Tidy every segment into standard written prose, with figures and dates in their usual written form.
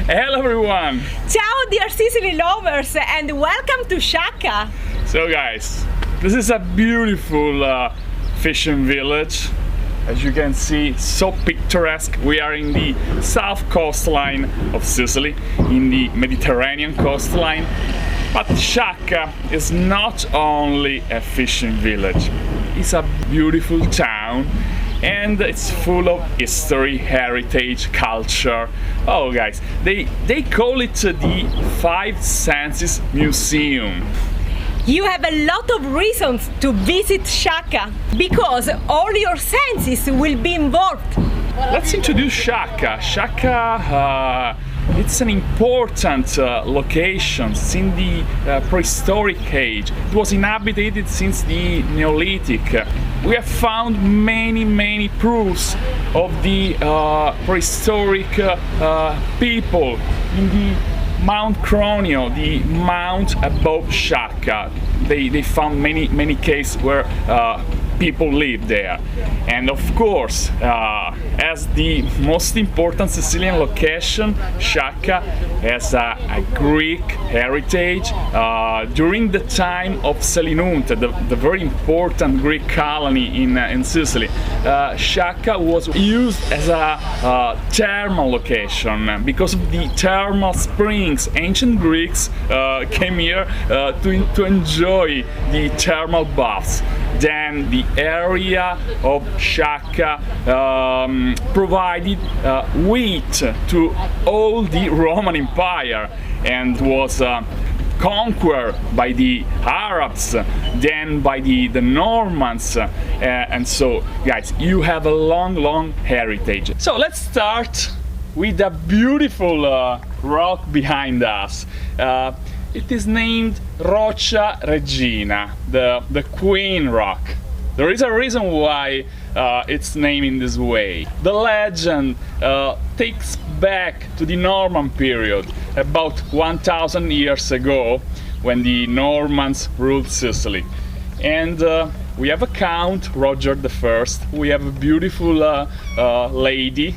Hello everyone! Ciao dear Sicily lovers and welcome to Sciacca! So guys, this is a beautiful fishing village. As you can see, so picturesque. We are in the south coastline of Sicily, in the Mediterranean coastline. But Sciacca is not only a fishing village, it's a beautiful town and it's full of history, heritage, culture. Oh guys, they call it the Five Senses Museum. You have a lot of reasons to visit Sciacca because all your senses will be involved. Let's introduce Sciacca. Sciacca, it's an important location in the prehistoric age. It was inhabited since the Neolithic. We have found many proofs of the prehistoric people in the Mount Cronio, the mount above Sciacca. They found many caves where people lived there. And of course, as the most important Sicilian location, Sciacca has a Greek heritage. During the time of Selinunte, the very important Greek colony in Sicily, Sciacca was used as a thermal location because of the thermal springs. Ancient Greeks came here to enjoy the thermal baths. Then the area of Sciacca provided wheat to all the Roman Empire and was conquered by the Arabs, then by the Normans, and so guys, you have a long heritage. So let's start with a beautiful rock behind us. It is named Roccia Regina, the Queen Rock. There is a reason why it's named in this way. The legend takes back to the Norman period, about 1000 years ago, when the Normans ruled Sicily. And we have a count, Roger I. We have a beautiful lady,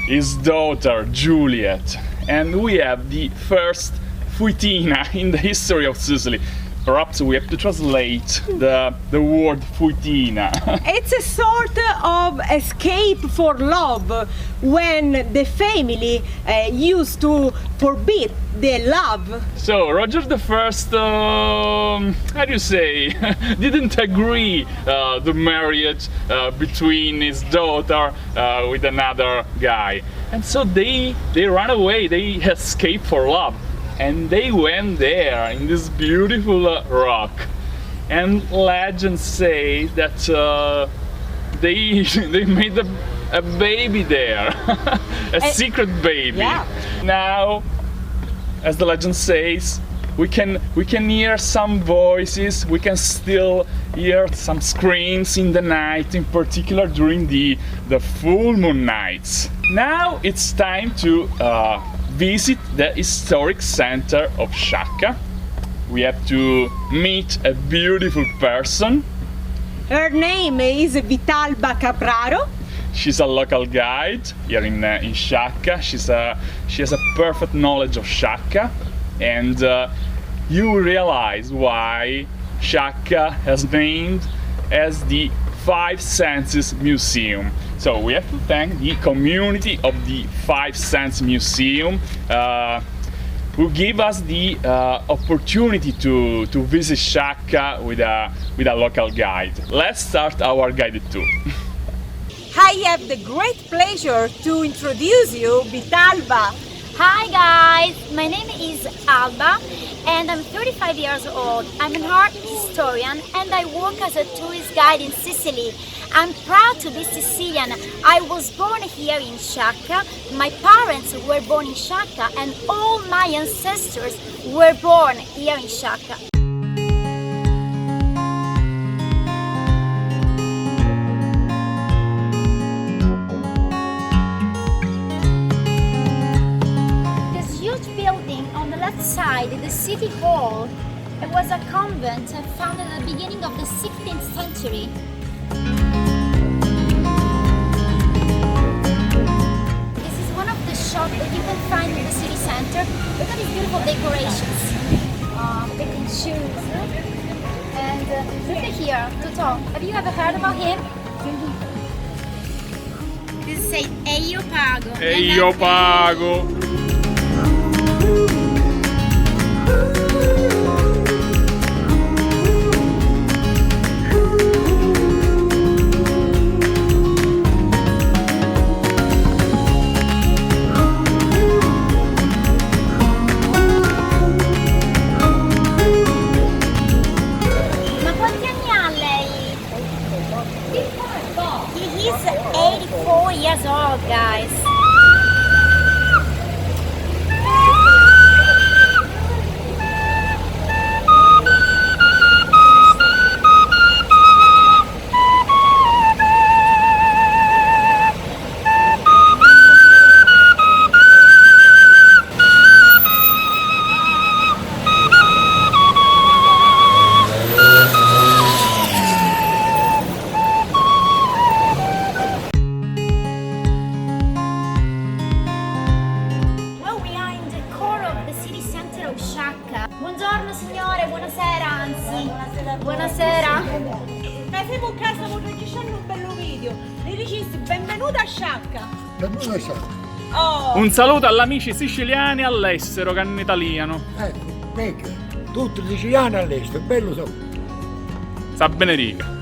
his daughter Juliet, and we have the first Fuitina in the history of Sicily. Perhaps we have to translate the word Fuitina. It's a sort of escape for love when the family used to forbid the love. So Roger I, how do you say, didn't agree the marriage between his daughter with another guy. And so they ran away, they escaped for love. And they went there in this beautiful rock, and legends say that they made a baby there, a secret baby. Yeah. Now, as the legend says, we can hear some voices, we can still hear some screams in the night, in particular during the full moon nights. Now it's time to visit the historic center of Sciacca. We have to meet a beautiful person. Her name is Vitalba Capraro. She's a local guide here in Sciacca. She has a perfect knowledge of Sciacca, and you will realize why Sciacca has named as the Five Senses Museum. So we have to thank the community of the Five Senses Museum who give us the opportunity to visit Sciacca with a local guide. Let's start our guided tour. I have the great pleasure to introduce you Vitalba. Hi guys, my name is Alba and I'm 35 years old. I'm an art historian and I work as a tourist guide in Sicily. I'm proud to be Sicilian. I was born here in Sciacca, my parents were born in Sciacca and all my ancestors were born here in Sciacca. Side, the city hall, it was a convent founded at the beginning of the 16th century. This is one of the shops that you can find in the city center. Look at these beautiful decorations. Big shoes. And look at here, Totò. Have you ever heard about him? This is saying, e io pago. E io pago. Ma quanti anni ha lei? He's 84 years old, guys. Well, we are in the core of the city center of Sciacca. Buongiorno signore, buonasera anzi. Buonasera. Facciamo un caso, stiamo registrando un bello video. E registi, benvenuta a Sciacca. Benvenuto a Sciacca. Oh, Un saluto agli amici siciliani all'estero che hanno italiano. Ecco, perché tutti i siciliani all'estero, bello so. Sa bene riga.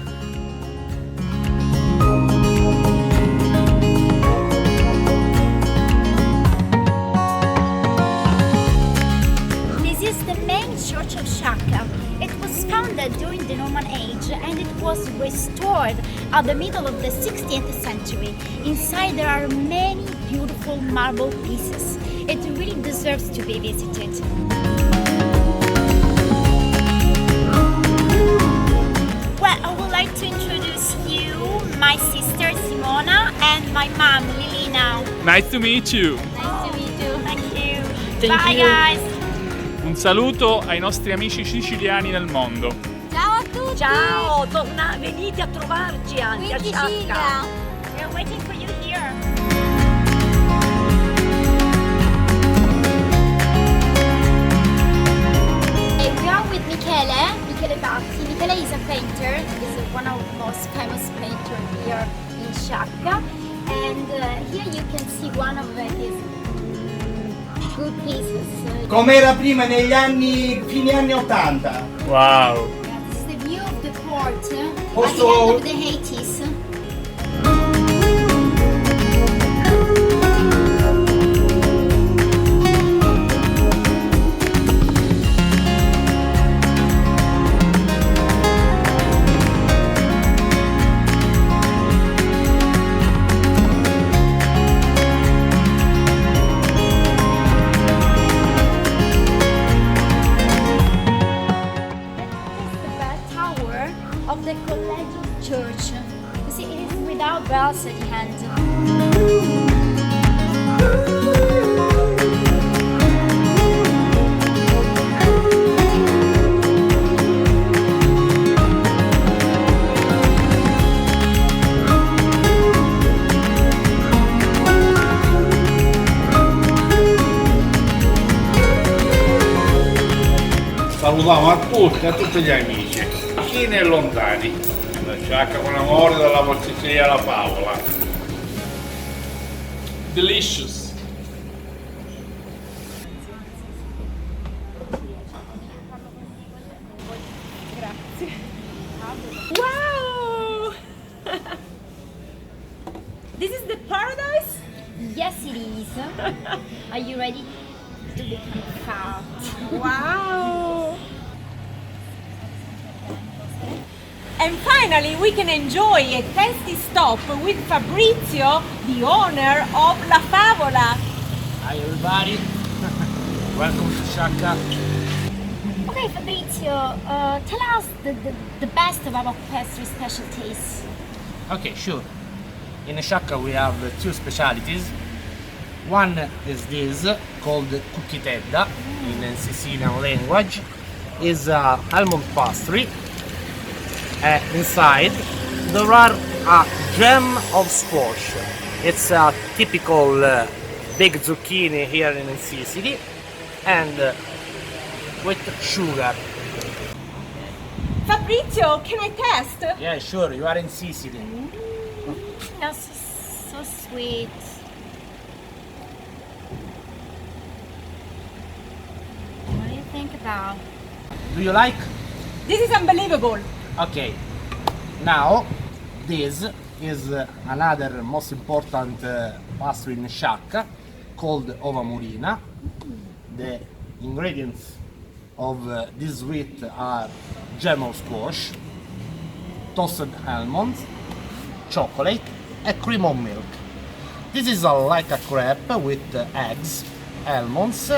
This is the main church of Sciacca. It was founded during the Norman Age and it was restored at the middle of the 16th century. Inside there are many beautiful marble pieces. It really deserves to be visited. Well, I would like to introduce you, my sister Simona and my mom Lilina. Nice to meet you. Nice to meet you. Thank you. Thank Bye you. guys. Un saluto ai nostri amici siciliani nel mondo. Ciao a tutti. ciao, venite a trovarci anche a Sciacca. We're waiting for you here. We are with Michele Batti. Michele is a painter. He's one of the most famous painters here in Sciacca. And here you can see one of his good pieces. Com'era prima negli anni, fine anni 80. Wow. This is the view of the port at the Posso- end of the 80s. Of the collegiate church. You see, it is without bells at the end. Salutiamo a tutti gli amici, vicini e lontani. Da Sciacca con amore dalla pasticceria La Favola. Delicious. Wow! This is the paradise? Yes, it is. Are you ready to become fat? Wow! And finally, we can enjoy a tasty stop with Fabrizio, the owner of La Favola. Hi everybody, welcome to Sciacca. Okay, Fabrizio, tell us the best of our pastry specialties. Okay, sure. In Sciacca we have two specialities. One is this, called cucchitedda in Sicilian language. Is almond pastry. Inside there are a gem of squash. It's a typical big zucchini here in Sicily, and with sugar. Fabrizio, can I test? Yeah, sure, you are in Sicily. That's so sweet. What do you think about? Do you like? This is unbelievable. Okay, now this is another most important pastry in Sciacca called ova murina. The ingredients of this sweet are Gemma squash, toasted almonds, chocolate, and cream of milk. This is like a crepe with eggs, almonds,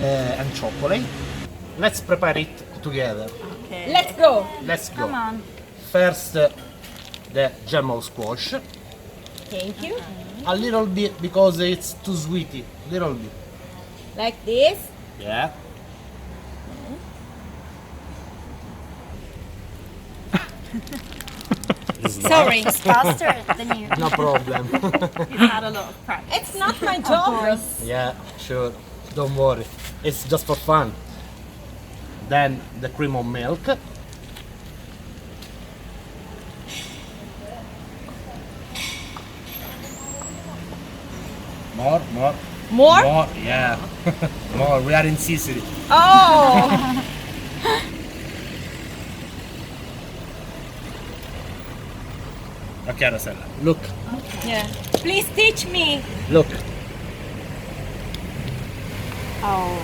and chocolate. Let's prepare it together. Let's go. Let's go. Come on. First, the Gemma squash. Thank you. A little bit because it's too sweety. Little bit. Like this. Yeah. Sorry. It's faster than you. No problem. Had a lot of practice. It's not my job. Yeah, sure. Don't worry. It's just for fun. Then the cream of milk. More. More? More, yeah. More. We are in Sicily. Oh. Okay, Rosella. Look. Yeah. Please teach me. Look. Oh.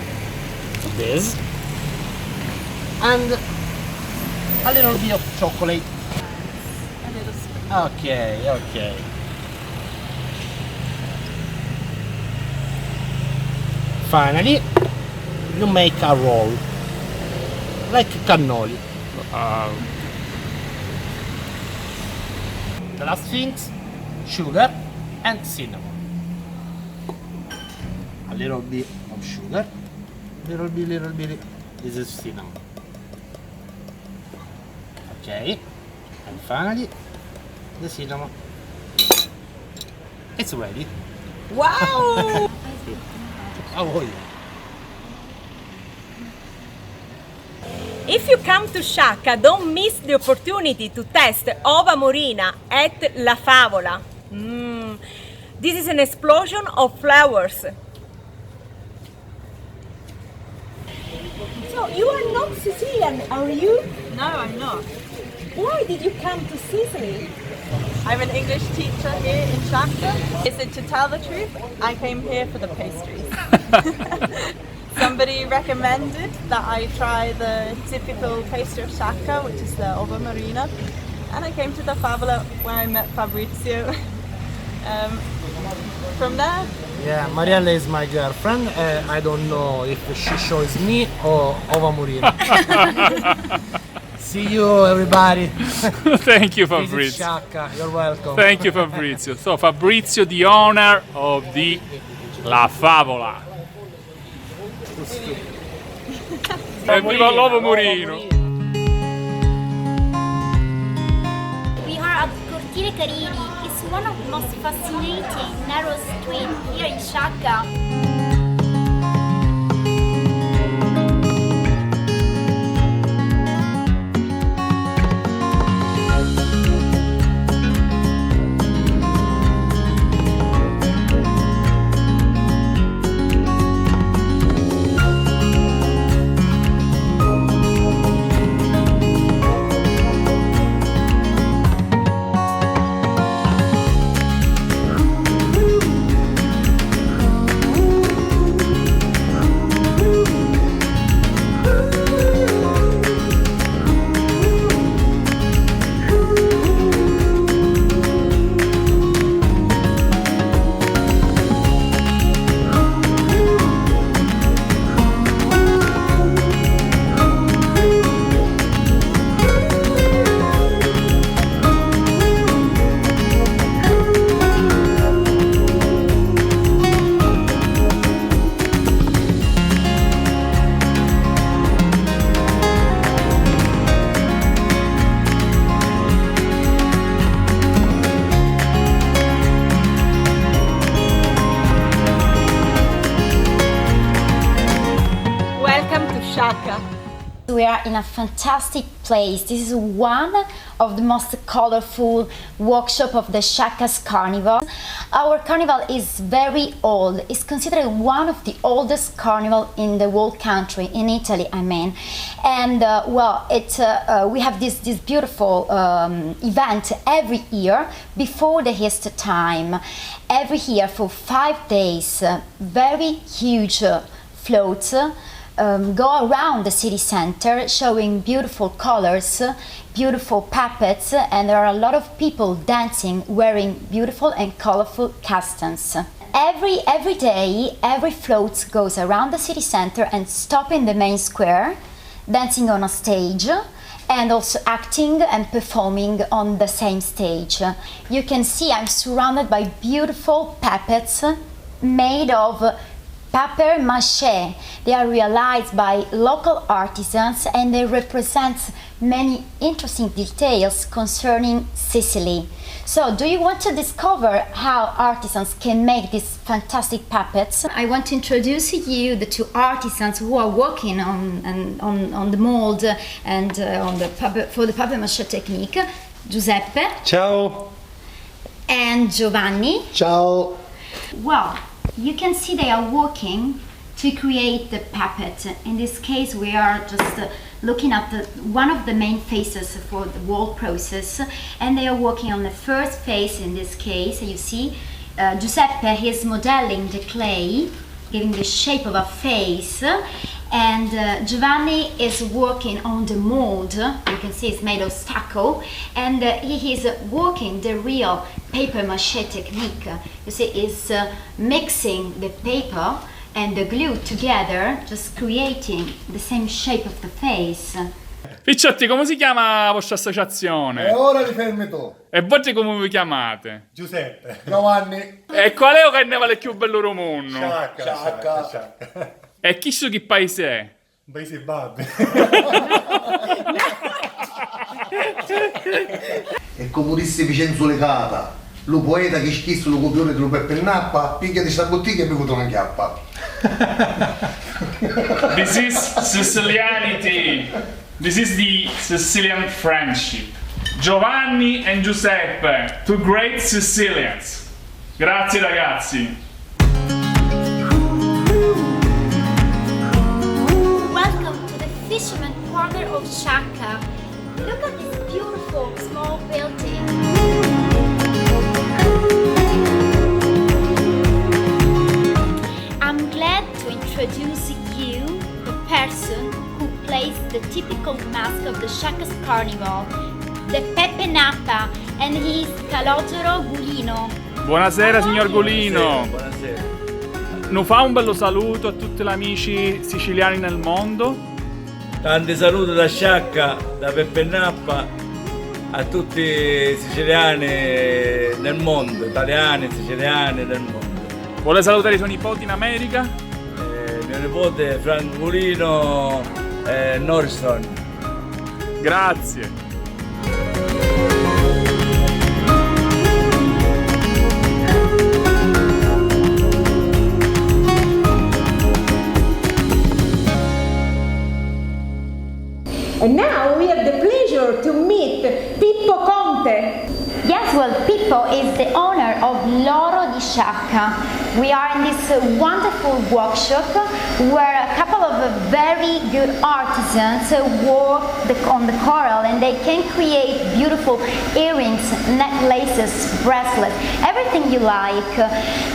This. And a little bit of chocolate. Okay. Finally, you make a roll, like cannoli. The last things, sugar and cinnamon. A little bit of sugar, little bit. This is cinnamon. Okay, and finally, the cinnamon. It's ready. Wow. How are you? If you come to Sciacca, don't miss the opportunity to test ova murina at La Favola. This is an explosion of flavors. So you are not Sicilian, are you? No, I'm not. Why did you come to Sicily? I'm an English teacher here in Sciacca. To tell the truth, I came here for the pastries. Somebody recommended that I try the typical pastry of Sciacca, which is the ova murina, and I came to the Favole where I met Fabrizio. From there, Yeah, Mariella is my girlfriend. I don't know if she shows me or ova murina. See you, everybody. Thank you, Visit Fabrizio. Sciacca. You're welcome. Thank you, Fabrizio. So, Fabrizio, the owner of the La Favola. Viva l'uovo Murino! We are at Cortile Carini. It's one of the most fascinating narrow streets here in Sciacca. Sciacca. We are in a fantastic place. This is one of the most colorful workshop of the Sciacca's Carnival. Our carnival is very old. It's considered one of the oldest carnival in the whole country, in Italy, I mean. And we have this beautiful event every year before the Easter time. Every year for 5 days, very huge floats go around the city center showing beautiful colors, beautiful puppets, and there are a lot of people dancing wearing beautiful and colorful costumes. Every day, every float goes around the city center and stop in the main square, dancing on a stage and also acting and performing on the same stage. You can see I'm surrounded by beautiful puppets made of paper mache. They are realized by local artisans and they represent many interesting details concerning Sicily. So, do you want to discover how artisans can make these fantastic puppets? I want to introduce you the two artisans who are working on the mold and for the paper mache technique. Giuseppe. Ciao. And Giovanni. Ciao. Well, you can see they are working to create the puppet. In this case, we are just looking at one of the main phases for the whole process, and they are working on the first phase. In this case, you see Giuseppe is modeling the clay, giving the shape of a face, and Giovanni is working on the mold. You can see it's made of stucco, and he is working the real paper mache technique. You see, it's mixing the paper and the glue together, just creating the same shape of the face. Picciotti, come si chiama la vostra associazione? E ora li fermi tu. E voi come vi chiamate? Giuseppe. Giovanni. E qual è il carnevale più bello del mondo? Sciacca. E chi su che paese è? Paesi Bassi. E come disse Vincenzo Lecata, lo poeta che schisso lo copione dello Peppe Nappa, picchia di sta bottiglia e bevuto una chiappa. This is Sicilianity. This is the Sicilian friendship. Giovanni and Giuseppe, two great Sicilians. Grazie ragazzi. Welcome to the fisherman corner of Sciacca. Look at this beautiful small building. I'm glad to introduce you the person who plays the typical mask of the Sciacca's Carnival, the Pepe Nappa, and he's Calogero Gulino. Buonasera signor Gulino. Buonasera. Non fa un bello saluto a tutti gli amici siciliani nel mondo? Tanti saluti da Sciacca, da Peppe Nappa, a tutti i siciliani nel mondo, italiani, siciliani del mondo. Vuole salutare i suoi nipoti in America? Mio nipote Frank Gulino e Norriston. Grazie. And now we have the pleasure to meet Pippo Conte. Yes, well, Pippo is the owner of L'Oro di Sciacca. We are in this wonderful workshop where a couple of very good artisans work on the coral, and they can create beautiful earrings, necklaces, bracelets, everything you like.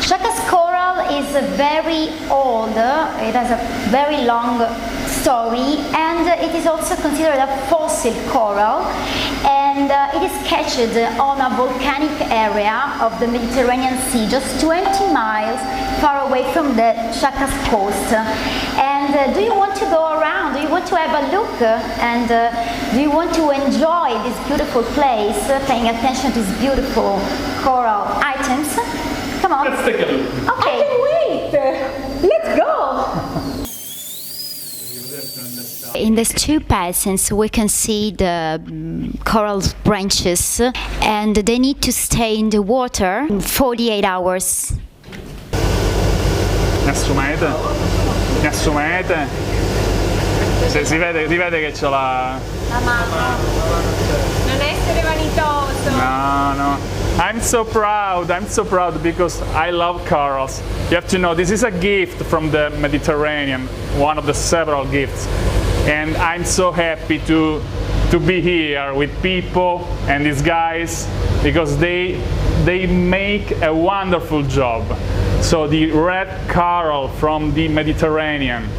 Sciacca's coral is very old. It has a very long story, and it is also considered a fossil coral, and it is catched on a volcanic area of the Mediterranean Sea, just 20 miles far away from the Sciacca's coast. And do you want to go around? Do you want to have a look? And do you want to enjoy this beautiful place, paying attention to these beautiful coral items? Come on. Let's take a look. Okay. I can't wait. Let's go. In these two peasants we can see the coral branches, and they need to stay in the water 48 hours. Ne assumete? Ne assumete? Si vede che c'ho la... La mano. Non essere vanitoso. No. I'm so proud because I love corals. You have to know, this is a gift from the Mediterranean, one of the several gifts. And I'm so happy to be here with people and these guys because they make a wonderful job. So the red coral from the Mediterranean,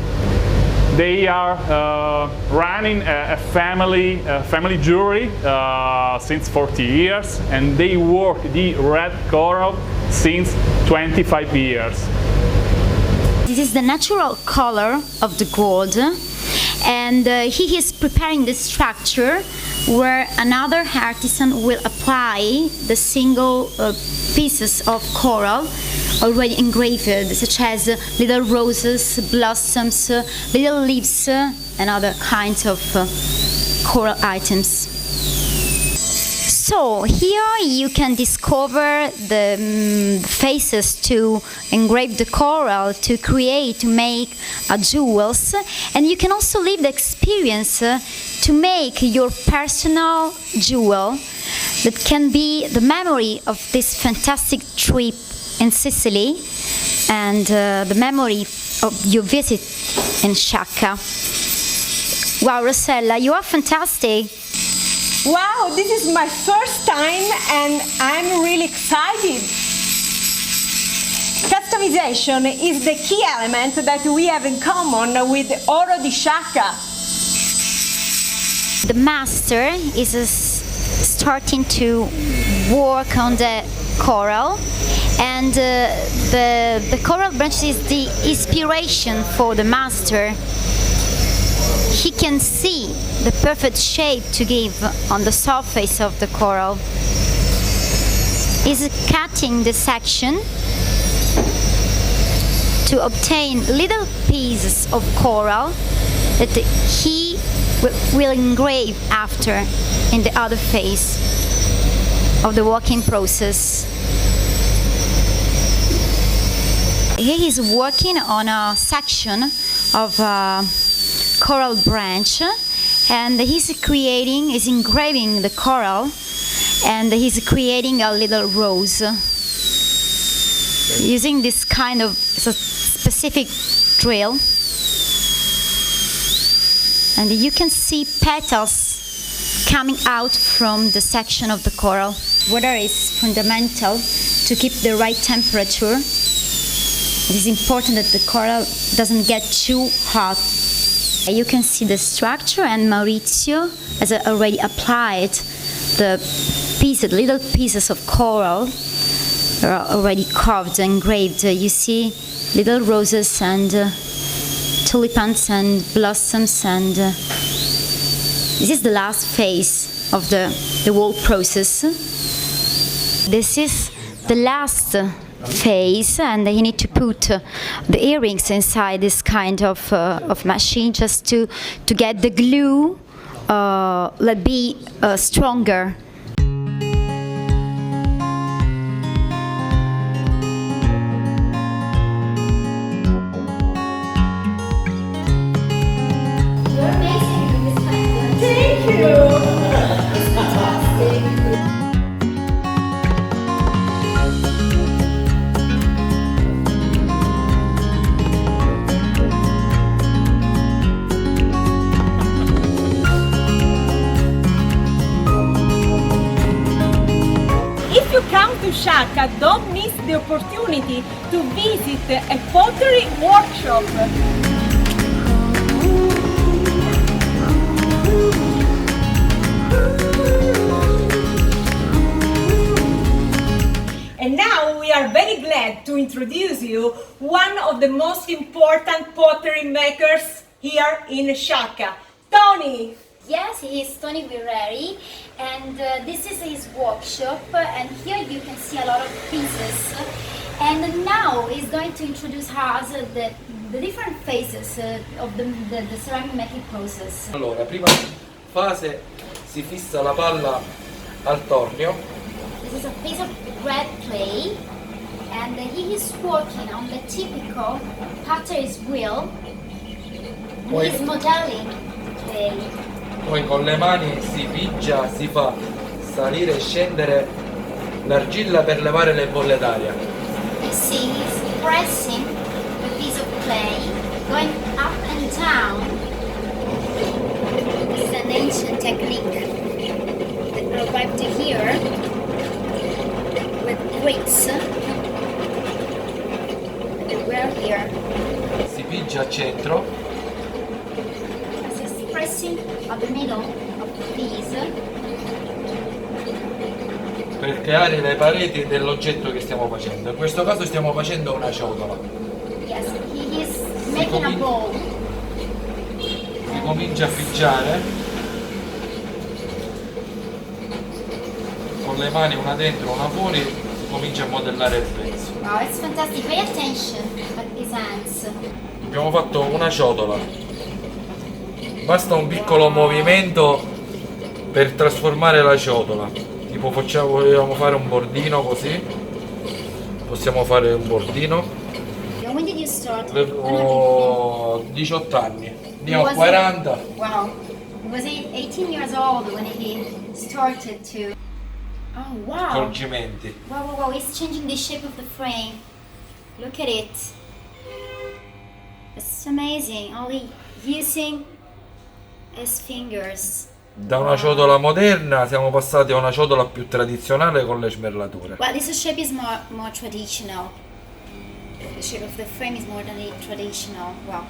they are running a family jury since 40 years, and they work the red coral since 25 years. This is the natural color of the gold, and he is preparing the structure where another artisan will apply the single pieces of coral already engraved, such as little roses, blossoms, little leaves, and other kinds of coral items. So here you can discover the faces to engrave the coral, to make jewels, and you can also live the experience to make your personal jewel that can be the memory of this fantastic trip in Sicily and the memory of your visit in Sciacca. Wow, Rossella, you are fantastic. Wow, this is my first time and I'm really excited. Customization is the key element that we have in common with Oro di Sciacca. The master is starting to work on the coral, and the coral branch is the inspiration for the master. He can see the perfect shape to give on the surface of the coral. He's cutting the section to obtain little pieces of coral that he will engrave after in the other phase of the working process. He is working on a section of coral branch, and he's engraving the coral, and he's creating a little rose using this kind of specific drill. And you can see petals coming out from the section of the coral. Water is fundamental to keep the right temperature. It is important that the coral doesn't get too hot. You can see the structure, and Maurizio has already applied the little pieces of coral are already carved and engraved. You see little roses and tulipans and blossoms, and this is the last phase of the whole process. This is the last phase, and you need to put the earrings inside this kind of machine just to get the glue be stronger. You're amazing, Miss Franklin. Thank you! It's fantastic. If you come to Sciacca, don't miss the opportunity to visit a pottery workshop. And now we are very glad to introduce you one of the most important pottery makers here in Sciacca, Tony. Yes, he is Tony Guerreri, and this is his workshop, and here you can see a lot of pieces. And now he's going to introduce us the different phases of the ceramic making process. Allora, prima fase si fissa la palla al tornio. This is a piece of red clay, and he is working on the typical potter's wheel Poi- He's modeling. Really. Poi con le mani si picchia, si fa salire e scendere l'argilla per levare le bolle d'aria. You see, he's pressing a piece of clay, going up and down. This is an ancient technique that arrived here with bricks. They were here. Si picchia al centro, As he's pressing at the middle of the piece. per creare le pareti dell'oggetto che stiamo facendo. In questo caso stiamo facendo una ciotola. Yes, he is making a bowl. Si comincia a picchiare con le mani una dentro una fuori, si comincia a modellare il pezzo. Wow, it's fantastic. Pay attention at his hands. Abbiamo fatto una ciotola, basta un piccolo movimento per trasformare la ciotola. Tipo vogliamo fare un bordino così, possiamo fare un bordino. When did you start? Ho 18 anni, ne ho 40. Wow. Was he 18 years old when he started to... Oh, wow. Scorgimenti. Wow, wow, wow. He's changing the shape of the frame. Look at it. It's amazing. Only using his fingers. Da una ciotola moderna siamo passati a una ciotola più tradizionale con le smerlature. Well, this shape is more traditional. The shape of the frame is more traditional. Wow.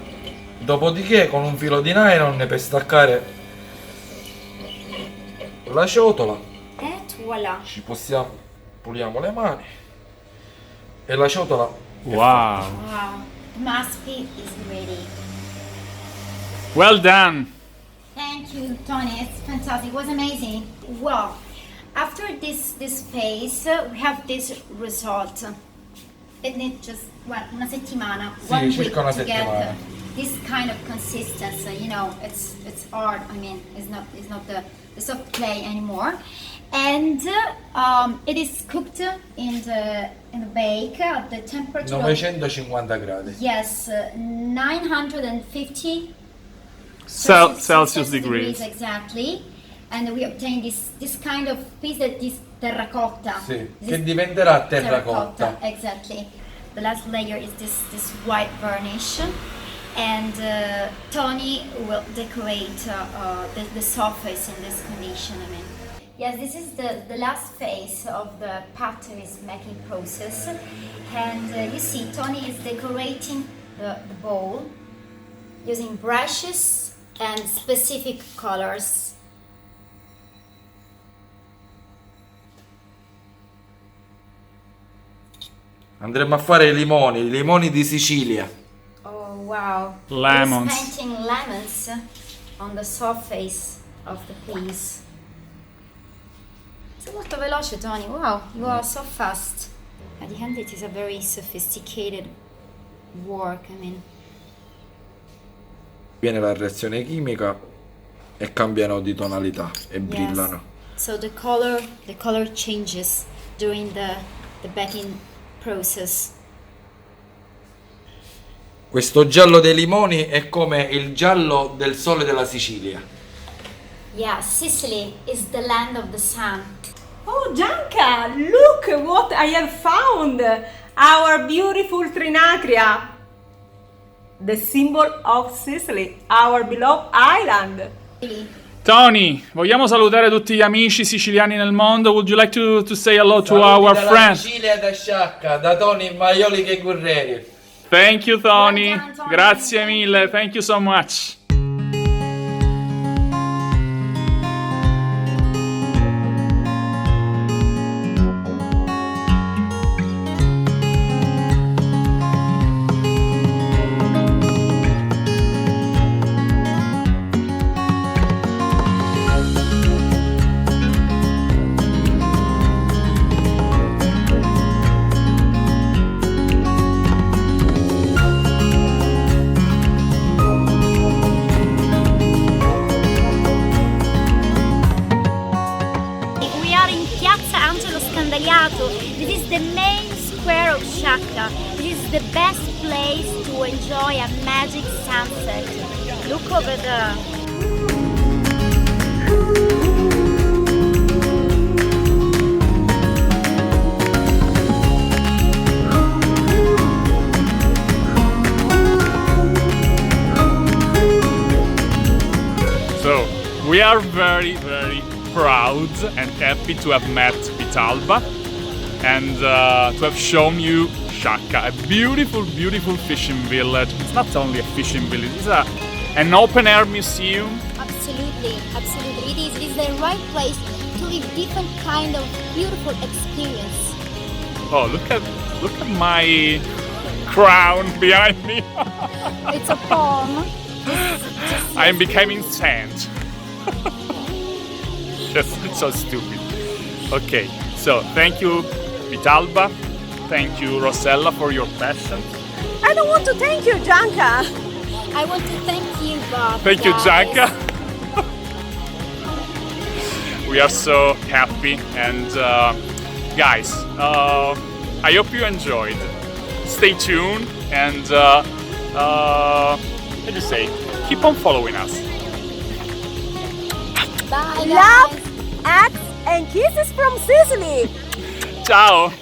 Dopodiché con un filo di nylon per staccare la ciotola Et voilà. ci possiamo, puliamo le mani e la ciotola Wow. Wow. The masterpiece is ready. Well done. Thank you, Tony. It's fantastic. It was amazing. Well, after this phase, we have this result. It needs just una settimana, Sì, 1 week circa una to get settimana. this kind of consistency. You know, it's hard. I mean, it's not the soft clay anymore. And it is cooked in the bake at the temperature of, 950 gradi. yes, 950 Celsius degrees. exactly, and we obtain this kind of piece that is terracotta. Sì, This che is diventerà terracotta. Exactly. The last layer is this white varnish, and Tony will decorate the surface in this condition. I mean, yes, this is the last phase of the pottery's making process, and you see Tony is decorating the bowl using brushes and specific colors. Andremo a fare i limoni di Sicilia. Oh wow! Lemons. He's painting lemons on the surface of the piece. Sei molto veloce, Tony. Wow, you are so fast. At the end, it is a very sophisticated work. I mean, Viene la reazione chimica e cambiano di tonalità e brillano. so the color changes during the baking process. Questo giallo dei limoni è come il giallo del sole della Sicilia. Yeah, Sicily is the land of the sun. Oh, Gianca, look what I have found! Our beautiful trinacria, the symbol of Sicily, our beloved island. Tony, vogliamo salutare tutti gli amici siciliani nel mondo? Would you like to say hello to our Dalla friends? Sicilia da Sciacca, da Tony Maioli che Guerrieri. Thank you, Tony. Well done, Tony. Grazie mille. Thank you so much. We are in Piazza Angelos. This is the main square of Sciacca. This is the best place to enjoy a magic sunset. Look over there. So, we are very, very proud and happy to have met Vitalba and to have shown you Sciacca, a beautiful, beautiful fishing village. It's not only a fishing village, it's an open-air museum. Absolutely, absolutely. It is the right place to live different kind of beautiful experience. Oh, look at my crown behind me. It's a palm. I am becoming sand. Just so stupid. Okay, so thank you, Vitalba. Thank you, Rossella, for your passion. I don't want to thank you, Gianca. I want to thank you, Bob. Thank you, Gianca. We are so happy, and guys, I hope you enjoyed. Stay tuned, and let's just say, keep on following us. Bye, Love, acts, and kisses from Sicily. Ciao.